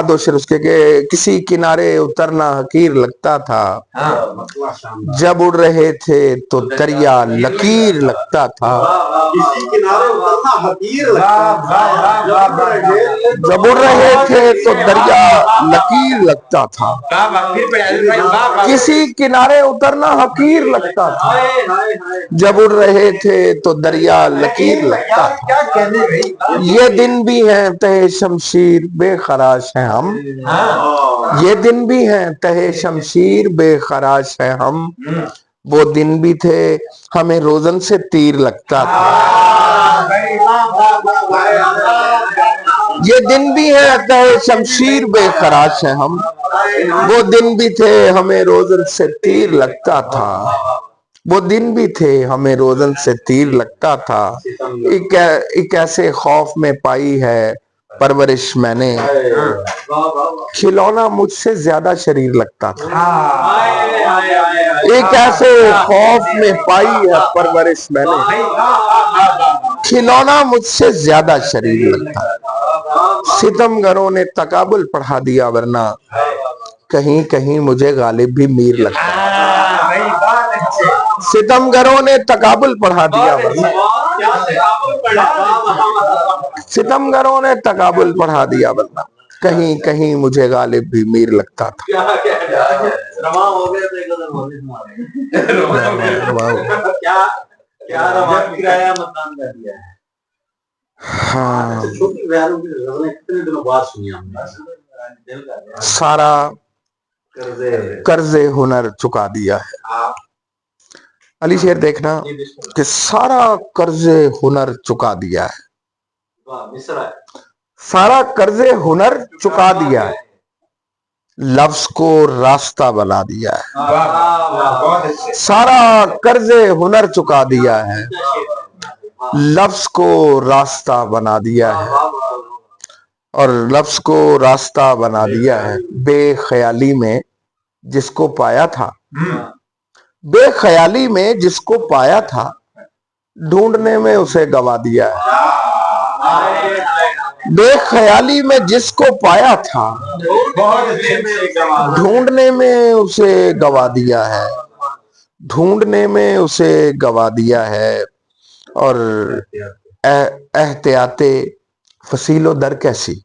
दो शेर उसके के किसी किनारे उतरना हकीर लगता था, जब उड़ रहे थे तो दरिया लकीर लगता था। किसी किनारे उतरना हकीर लगता था, जब उड़ रहे थे तो दरिया लकीर लगता था। किसी किनारे उतरना हकीर लगता था, जब उड़ रहे थे तो दरिया लकीर लगता था। ये दिन भी हैं तहे शमशीर बेखराश हैं हम, ये दिन भी हैं तहे शमशीर बेखराश हैं हम। वो दिन भी थे हमें रोजन से तीर लगता था। ये दिन भी है तहे शमशीर बेखराश है हम, वो दिन भी थे हमें रोजन से तीर लगता था। वो दिन भी थे हमें रोजन से तीर लगता था। एक ऐसे खौफ में पाई है परवरिश मैंने, खिलौना मुझसे ज्यादा शरीर लगता था। एक ऐसे खौफ में पाई है परवरिश मैंने, खिलौना मुझसे ज्यादा शरीर लगता था। सितमगरों ने तकाबुल पढ़ा दिया, वरना कहीं कहीं मुझे गालिब भी मीर लगता। सितमगरों ने तकाबुल पढ़ा दिया, वरना सितमगरों ने तकाबुल पढ़ा दिया, वरना कहीं कहीं मुझे गालिब भी मीर लगता था। हाँ, सारा कर्जे हुनर चुका दिया है। अली शेर देखना कि सारा कर्जे हुनर चुका दिया है, सारा कर्जे हुनर चुका दिया है, लफ्ज को रास्ता बना दिया है। सारा कर्जे हुनर चुका दिया है, लफ्ज को रास्ता बना दिया है, और लफ्ज को रास्ता बना दिया है। बेख्याली में जिसको पाया था, बेख्याली में जिसको पाया था, ढूंढने में उसे गवा दिया है। बेख्याली में जिसको पाया था, ढूंढने में उसे गवा दिया है, ढूंढने में उसे गवा दिया है। और एहतियाते फसीलो दर कैसी,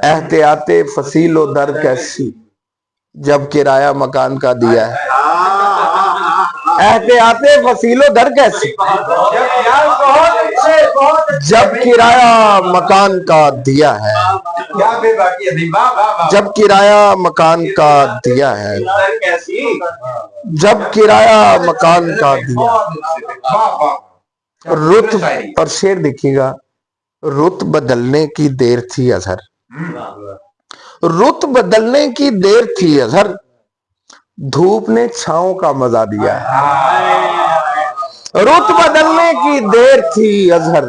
एहतियाते फसीलो दर कैसी, जब किराया मकान का दिया है। एहतियाते फसीलो दर कैसी, जब किराया मकान का दिया है, जब किराया मकान का दिया है, जब किराया मकान का दिया। रुत और शेर देखिएगा, रुत बदलने की देर थी अजहर, रुत बदलने की देर थी अजहर, धूप ने छांव का मजा दिया है। रुत बदलने की देर थी अजहर,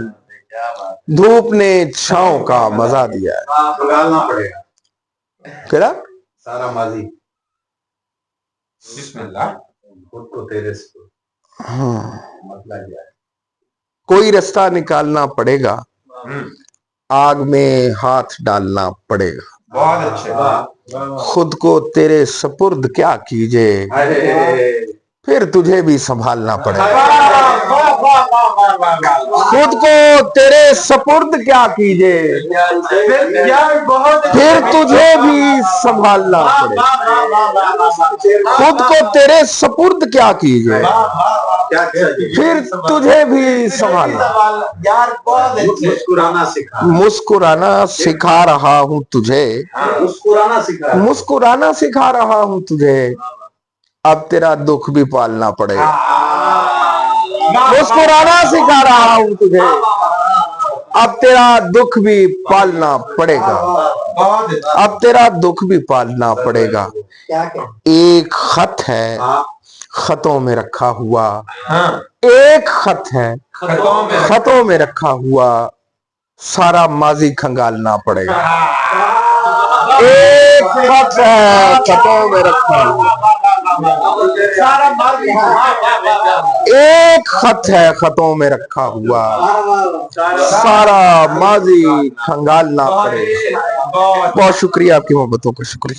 धूप ने छांव का मजा दिया है। बगालना पड़ेगा क्या सारा माजी, बिस्मिल्लाह, खुद को तेरे से मतलब क्या है। कोई रास्ता निकालना पड़ेगा, आग में हाथ डालना पड़ेगा। बहुत अच्छे, खुद को तेरे सपुर्द क्या कीजे, फिर तुझे भी संभालना पड़ेगा। खुद को तेरे सपुर्द क्या कीजे, फिर तुझे भी संभालना पड़ेगा। खुद को तेरे सपुर्द क्या कीजे, फिर तुझे भी संभालना। मुस्कुराना सिखा, मुस्कुराना सिखा रहा हूँ तुझे, मुस्कुराना सिखा रहा हूँ तुझे, अब तेरा दुख भी पालना पड़ेगा। मुस्कुराना सिखा रहा हूँ तुझे, अब तेरा दुख भी पालना पड़ेगा, अब तेरा दुख भी पालना पड़ेगा। एक खत है खतों में रखा हुआ, एक खत है खतों में रखा हुआ, सारा माजी खंगालना पड़ेगा। एक खत है खतों में रखा हुआ, सारा माल एक खत है खतों में रखा हुआ, सारा माजी खंगालना पड़े। बहुत शुक्रिया, आपकी मोहब्बतों का शुक्रिया।